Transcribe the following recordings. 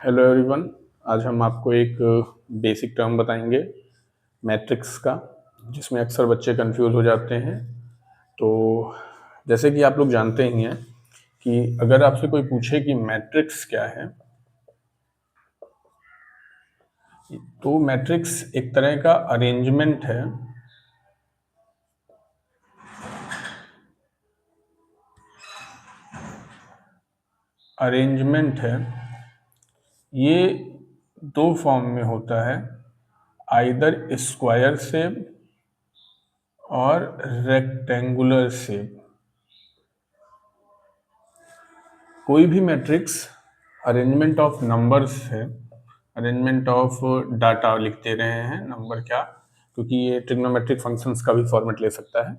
Hello everyone. आज हम आपको एक बेसिक टर्म बताएंगे मैट्रिक्स का, जिसमें अक्सर बच्चे कंफ्यूज हो जाते हैं। तो जैसे कि आप लोग जानते ही हैं कि अगर आपसे कोई पूछे कि मैट्रिक्स क्या है, तो मैट्रिक्स एक तरह का अरेंजमेंट है ये दो फॉर्म में होता है, आइदर स्क्वायर शेप और रेक्टेंगुलर शेप। कोई भी मैट्रिक्स अरेंजमेंट ऑफ नंबर्स है, अरेंजमेंट ऑफ डाटा लिख दे रहे हैं, नंबर क्या, क्योंकि ये ट्रिग्नोमेट्रिक फंक्शंस का भी फॉर्मेट ले सकता है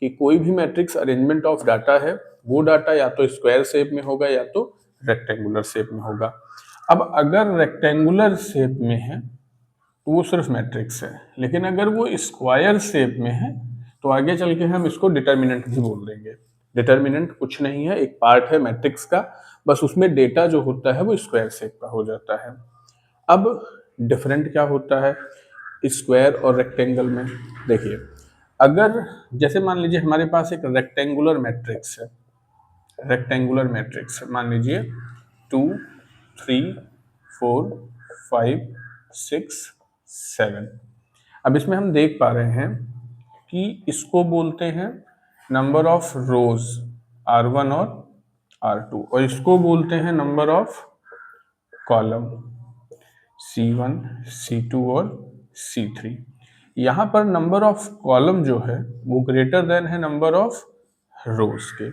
कि कोई भी मैट्रिक्स अरेंजमेंट ऑफ डाटा है, वो डाटा या तो स्क्वायर शेप में होगा या तो रेक्टेंगुलर शेप में होगा। अब अगर रेक्टेंगुलर शेप में है तो वो सिर्फ मैट्रिक्स है, लेकिन अगर वो स्क्वायर शेप में है तो आगे चल के हम इसको डिटर्मिनेंट भी बोल देंगे। डिटर्मिनेंट कुछ नहीं है, एक पार्ट है मैट्रिक्स का, बस उसमें डेटा जो होता है वो स्क्वायर शेप का हो जाता है। अब डिफरेंट क्या होता है स्क्वायर और रेक्टेंगल में? देखिए, अगर जैसे मान लीजिए हमारे पास एक रेक्टेंगुलर मैट्रिक्स है, मान लीजिए 2 3 4 5 6 7। अब इसमें हम देख पा रहे हैं कि इसको बोलते हैं नंबर ऑफ रोज R1 और R2, और इसको बोलते हैं number of column C1 C2 और C3। यहाँ पर नंबर ऑफ कॉलम जो है वो ग्रेटर देन है नंबर ऑफ रोज के,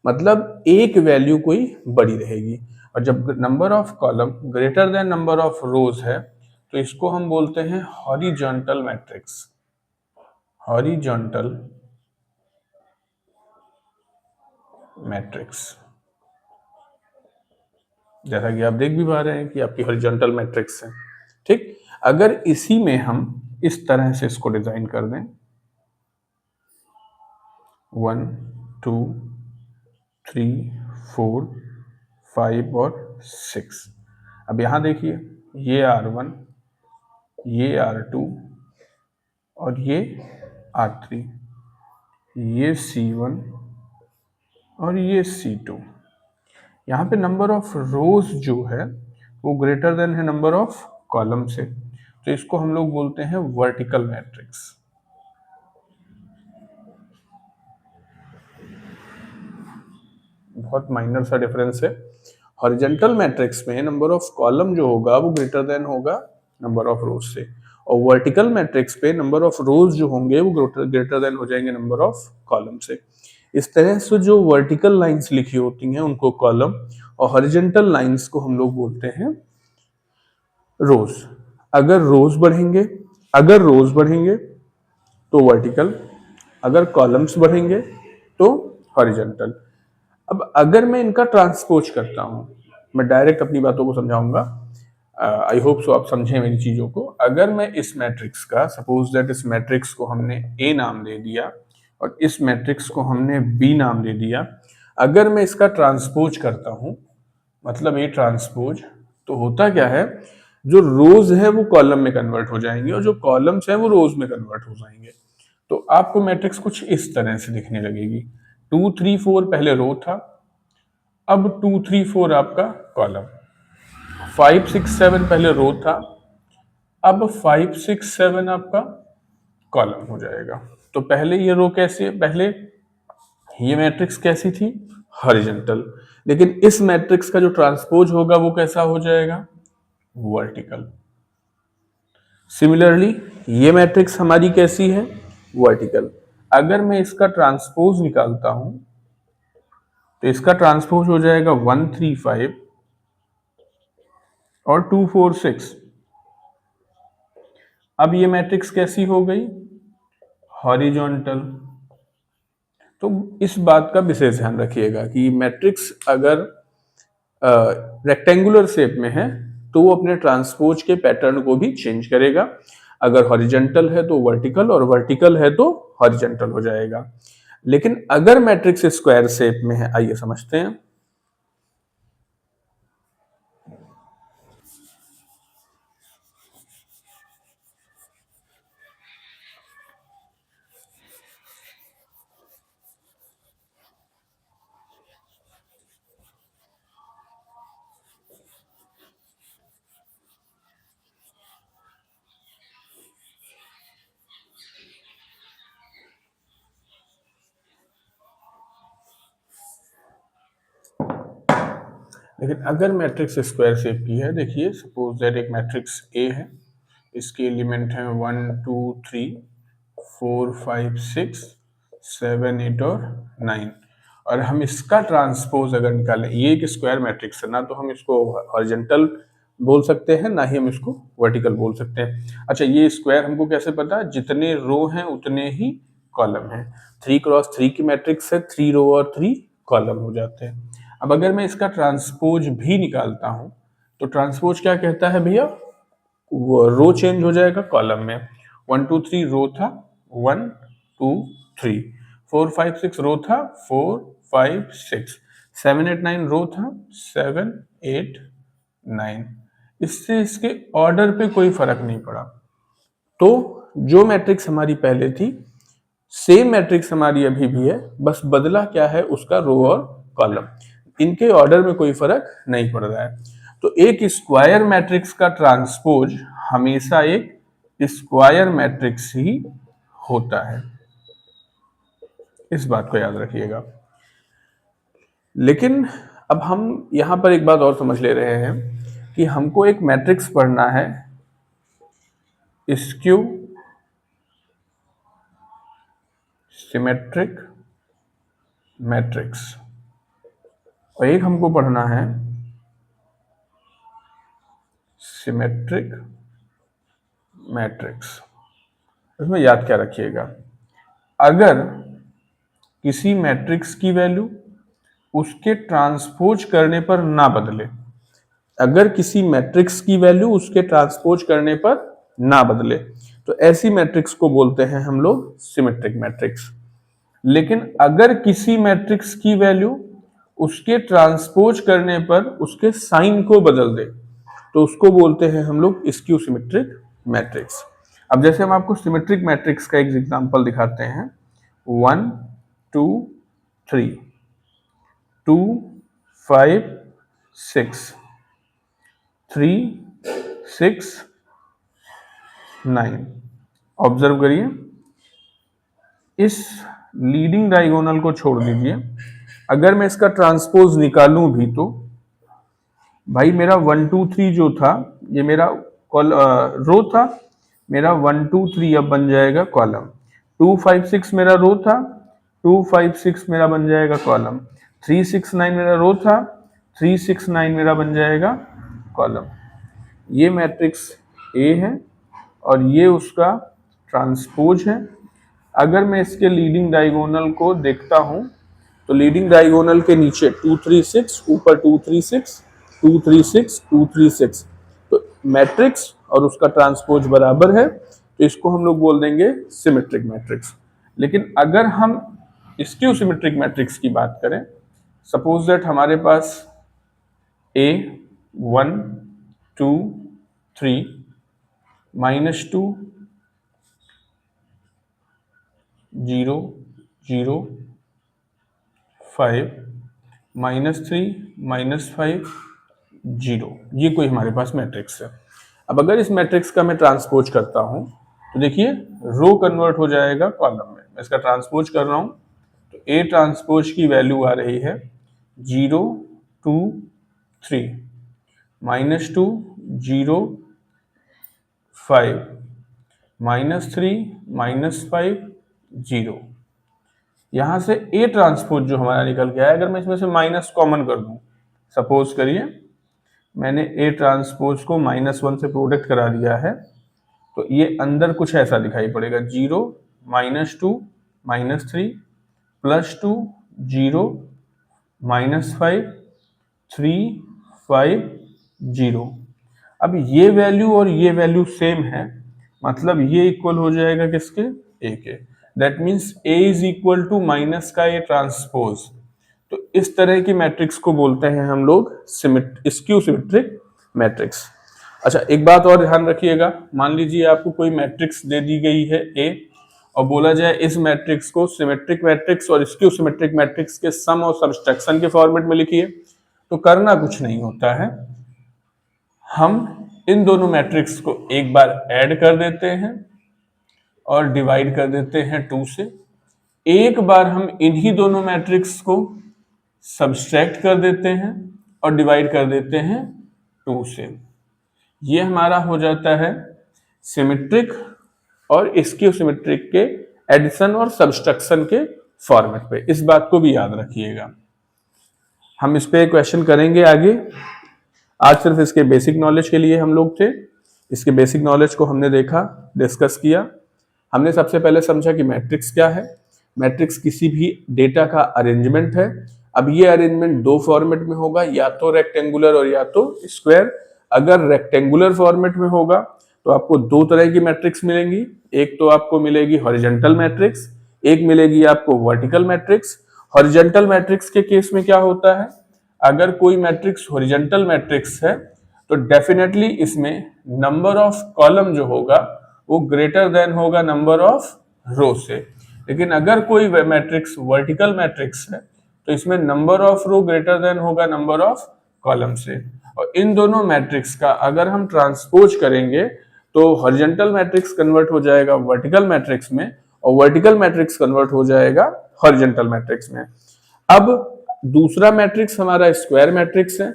मतलब एक वैल्यू कोई बड़ी रहेगी। और जब number of column greater than number of रोज है तो इसको हम बोलते हैं हॉरिजॉन्टल मैट्रिक्स। हॉरिजॉन्टल मैट्रिक्स, जैसा कि आप देख भी पा रहे हैं कि आपकी हॉरिजॉन्टल मैट्रिक्स है। ठीक, अगर इसी में हम इस तरह से इसको डिजाइन कर दें 1 2 3 4 5 और 6। अब यहां देखिए, ये R1, ये R2 और ये R3, ये C1 और ये C2। यहाँ पे नंबर ऑफ रोज जो है वो ग्रेटर देन है नंबर ऑफ कॉलम से, तो इसको हम लोग बोलते हैं वर्टिकल मैट्रिक्स। बहुत माइनर सा डिफरेंस है। हॉरिजॉन्टल मैट्रिक्स में नंबर ऑफ कॉलम जो होगा वो ग्रेटर देन होगा नंबर ऑफ रोज से, और वर्टिकल मैट्रिक्स पे नंबर ऑफ रोज जो होंगे वो ग्रेटर देन हो जाएंगे नंबर ऑफ कॉलम से। इस तरह से जो वर्टिकल लाइंस लिखी होती हैं उनको कॉलम, और हॉरिजॉन्टल लाइंस को हम लोग बोलते हैं रोज। अगर रोज बढ़ेंगे तो वर्टिकल, अगर कॉलम्स बढ़ेंगे तो हॉरिजॉन्टल। अब अगर मैं इनका ट्रांसपोज करता हूं, मैं डायरेक्ट अपनी बातों को समझाऊंगा, आई होप सो आप समझें मेरी चीजों को। अगर मैं इस मैट्रिक्स का, सपोज दैट इस मैट्रिक्स को हमने ए नाम दे दिया और इस मैट्रिक्स को हमने बी नाम दे दिया, अगर मैं इसका ट्रांसपोज करता हूं, मतलब ए ट्रांसपोज, तो होता क्या है, जो रोज है वो कॉलम में कन्वर्ट हो जाएंगे और जो कॉलम्स है वो रोज में कन्वर्ट हो जाएंगे। तो आपको मैट्रिक्स कुछ इस तरह से दिखने लगेगी। 2 3 4 पहले रो था, अब 2 3 4 आपका कॉलम। 5 6 7 पहले रो था, अब 5 6 7 आपका कॉलम हो जाएगा। तो पहले ये रो कैसी है, पहले ये मैट्रिक्स कैसी थी, हॉरिजॉन्टल, लेकिन इस मैट्रिक्स का जो ट्रांसपोज होगा वो कैसा हो जाएगा, वर्टिकल। सिमिलरली ये मैट्रिक्स हमारी कैसी है, वर्टिकल। अगर मैं इसका ट्रांसपोज निकालता हूं तो इसका ट्रांसपोज हो जाएगा 1 3 5 और 2 4 6। अब ये मैट्रिक्स कैसी हो गई, हॉरिजॉन्टल। तो इस बात का विशेष ध्यान रखिएगा कि मैट्रिक्स अगर रेक्टेंगुलर शेप में है तो वो अपने ट्रांसपोज के पैटर्न को भी चेंज करेगा। अगर हॉरिजॉन्टल है तो वर्टिकल, और वर्टिकल है तो हॉरिजॉन्टल हो जाएगा। लेकिन अगर मैट्रिक्स स्क्वायर शेप में है, आइए समझते हैं। लेकिन अगर मैट्रिक्स स्क्वायर शेप की है, देखिए सपोज दैट एक मैट्रिक्स ए है, इसके एलिमेंट हैं 1 2 3 4 5 6 7 8 और 9, और हम इसका ट्रांसपोज अगर निकालें, ये एक स्क्वायर मैट्रिक्स है ना, तो हम इसको हॉरिजॉन्टल बोल सकते हैं, ना ही हम इसको वर्टिकल बोल सकते हैं। अच्छा, ये स्क्वायर हमको कैसे पता? जितने रो हैं उतने ही कॉलम हैं। 3x3 की मैट्रिक्स है, 3 रो और 3 कॉलम हो जाते हैं। अब अगर मैं इसका ट्रांसपोज भी निकालता हूं, तो ट्रांसपोज क्या कहता है भैया? वो रो चेंज हो जाएगा कॉलम में। 1 2 3 रो था, 1 2 3, 4 5 6 रो था, 4 5 6, 7 8 9 रो था, 7 8 9। इससे इसके ऑर्डर पे कोई फर्क नहीं पड़ा। तो जो मैट्रिक्स हमारी पहले थी, सेम मैट्रिक्स हमारी अभी भी है, बस बदला क्या है? उसका रो और कॉलम। इनके ऑर्डर में कोई फर्क नहीं पड़ रहा है। तो एक स्क्वायर मैट्रिक्स का ट्रांसपोज हमेशा एक स्क्वायर मैट्रिक्स ही होता है, इस बात को याद रखिएगा। लेकिन अब हम यहां पर एक बात और समझ ले रहे हैं कि हमको एक मैट्रिक्स पढ़ना है, स्क्यू सिमेट्रिक मैट्रिक्स, और एक हमको पढ़ना है सिमेट्रिक मैट्रिक्स। इसमें याद क्या रखिएगा? अगर किसी मैट्रिक्स की वैल्यू उसके ट्रांसपोज करने पर ना बदले, अगर किसी मैट्रिक्स की वैल्यू उसके ट्रांसपोज करने पर ना बदले, तो ऐसी मैट्रिक्स को बोलते हैं हम लोग सिमेट्रिक मैट्रिक्स। लेकिन अगर किसी मैट्रिक्स की वैल्यू उसके ट्रांसपोज करने पर उसके साइन को बदल दे, तो उसको बोलते हैं हम लोग स्क्यू सिमेट्रिक मैट्रिक्स। अब जैसे हम आपको सिमेट्रिक मैट्रिक्स का एक एग्जांपल दिखाते हैं, 1 2 3 2 5 6 3 6 9। ऑब्जर्व करिए, इस लीडिंग डायगोनल को छोड़ दीजिए, अगर मैं इसका ट्रांसपोज निकालूं भी तो भाई मेरा 1 2 3 जो था, ये मेरा रो था, मेरा 1 2 3 अब बन जाएगा कॉलम। 2 5 6 मेरा रो था, 2 5 6 मेरा बन जाएगा कॉलम। 3 6 9 मेरा रो था, 3 6 9 मेरा बन जाएगा कॉलम। ये मैट्रिक्स ए है और ये उसका ट्रांसपोज है। अगर मैं इसके लीडिंग डायगोनल को देखता हूं, तो लीडिंग डायगोनल के नीचे 2 3 6, ऊपर 2 3 6 2 3 6 2 3 6, तो मैट्रिक्स और उसका ट्रांसपोज बराबर है, तो इसको हम लोग बोल देंगे सिमेट्रिक मैट्रिक्स। लेकिन अगर हम स्क्यू सिमेट्रिक मैट्रिक्स की बात करें, सपोज दैट हमारे पास ए 1 2 3 -2 0 0 5 -3 -5 0, ये कोई हमारे पास मैट्रिक्स है। अब अगर इस मैट्रिक्स का मैं ट्रांसपोज करता हूं, तो देखिए रो कन्वर्ट हो जाएगा कॉलम में। मैं इसका ट्रांसपोज कर रहा हूं, तो ए ट्रांसपोज की वैल्यू आ रही है 0 2 3 -2 0 5 -3 -5 0। यहां से ए ट्रांसपोज जो हमारा निकल गया है, अगर मैं इसमें से माइनस कॉमन कर दूं, सपोज करिए मैंने ए ट्रांसपोज को -1 से प्रोडक्ट करा दिया है, तो ये अंदर कुछ ऐसा दिखाई पड़ेगा, 0 -2 -3 +2 0 -5 3 5 0। अब ये वैल्यू और ये वैल्यू सेम है, मतलब ये इक्वल हो जाएगा किसके? ए के। That means A is equal to minus का ए ट्रांसपोज। तो इस तरह की मैट्रिक्स को बोलते हैं हम लोग स्क्यू सिमेट्रिक मैट्रिक्स। अच्छा, एक बात और ध्यान रखिएगा, मान लीजिए आपको कोई मैट्रिक्स दे दी गई है ए, और बोला जाए इस मैट्रिक्स को सिमेट्रिक मैट्रिक्स और स्क्यू सिमेट्रिक मैट्रिक्स के सम और सब्सट्रैक्शन के फॉर्मेट में लिखिए, तो करना कुछ नहीं होता है, हम इन दोनों मैट्रिक्स को एक बार ऐड कर देते हैं और डिवाइड कर देते हैं 2 से। एक बार हम इन्हीं दोनों मैट्रिक्स को सब्सट्रैक्ट कर देते हैं और डिवाइड कर देते हैं 2 से। ये हमारा हो जाता है सिमेट्रिक और स्क्यू सिमेट्रिक के एडिशन और सब्सट्रैक्शन के फॉर्मेट पे। इस बात को भी याद रखिएगा। हम इस पे क्वेश्चन करेंगे आगे। आज सिर्फ इसके बेसिक नॉलेज के लिए हम लोग थे। इसके बेसिक नॉलेज को हमने देखा, डिस्कस किया। हमने सबसे पहले समझा कि मैट्रिक्स क्या है। मैट्रिक्स किसी भी डेटा का अरेंजमेंट है। अब ये अरेंजमेंट 2 फॉर्मेट में होगा, या तो रेक्टेंगुलर और या तो स्क्वायर। अगर रेक्टेंगुलर फॉर्मेट में होगा तो आपको 2 तरह की मैट्रिक्स मिलेंगी। एक तो आपको मिलेगी हॉरिजॉन्टल मैट्रिक्स, एक मिलेगी आपको वर्टिकल मैट्रिक्स। हॉरिजॉन्टल मैट्रिक्स के केस में क्या होता है, अगर कोई मैट्रिक्स हॉरिजॉन्टल मैट्रिक्स है तो डेफिनेटली इसमें नंबर ऑफ कॉलम जो होगा वो ग्रेटर देन होगा नंबर ऑफ रो से। लेकिन अगर कोई मैट्रिक्स वर्टिकल मैट्रिक्स है तो इसमें number of row greater than होगा नंबर ऑफ कॉलम से। और इन दोनों मैट्रिक्स का अगर हम ट्रांसपोज करेंगे तो हॉरिजॉन्टल मैट्रिक्स कन्वर्ट हो जाएगा वर्टिकल मैट्रिक्स में और वर्टिकल मैट्रिक्स कन्वर्ट हो जाएगा हॉरिजॉन्टल मैट्रिक्स में। अब दूसरा मैट्रिक्स हमारा स्क्वायर मैट्रिक्स है।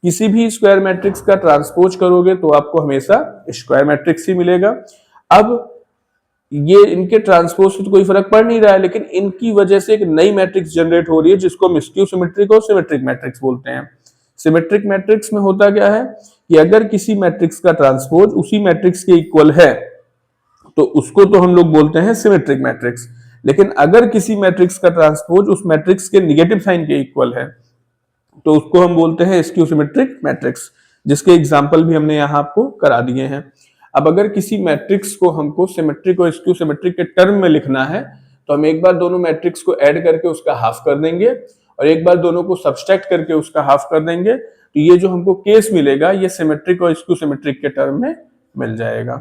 किसी भी स्क्वायर मैट्रिक्स का ट्रांसपोज करोगे तो आपको हमेशा स्क्वायर मैट्रिक्स ही मिलेगा। अब ये इनके ट्रांसपोज से तो कोई फर्क पड़ नहीं रहा है, लेकिन इनकी वजह से एक नई मैट्रिक्स जनरेट हो रही है जिसको हम स्क्यू सिमेट्रिक और सिमेट्रिक मैट्रिक्स बोलते हैं। सिमेट्रिक मैट्रिक्स में होता क्या है कि अगर किसी मैट्रिक्स का ट्रांसपोज उसी मैट्रिक्स के इक्वल है तो उसको तो हम लोग बोलते हैं सिमेट्रिक मैट्रिक्स। लेकिन अगर किसी मैट्रिक्स का ट्रांसपोज उस मैट्रिक्स के निगेटिव साइन के इक्वल है तो उसको हम बोलते हैं स्क्यू सिमेट्रिक मैट्रिक्स, जिसके एग्जांपल भी हमने यहाँ आपको करा दिए हैं। अब अगर किसी मैट्रिक्स को हमको सिमेट्रिक और स्क्यू सिमेट्रिक के टर्म में लिखना है तो हम एक बार दोनों मैट्रिक्स को ऐड करके उसका हाफ कर देंगे और एक बार दोनों को सब्सट्रैक्ट करके उसका हाफ कर देंगे। तो ये जो हमको केस मिलेगा ये सिमेट्रिक और स्क्यू सिमेट्रिक के टर्म में मिल जाएगा।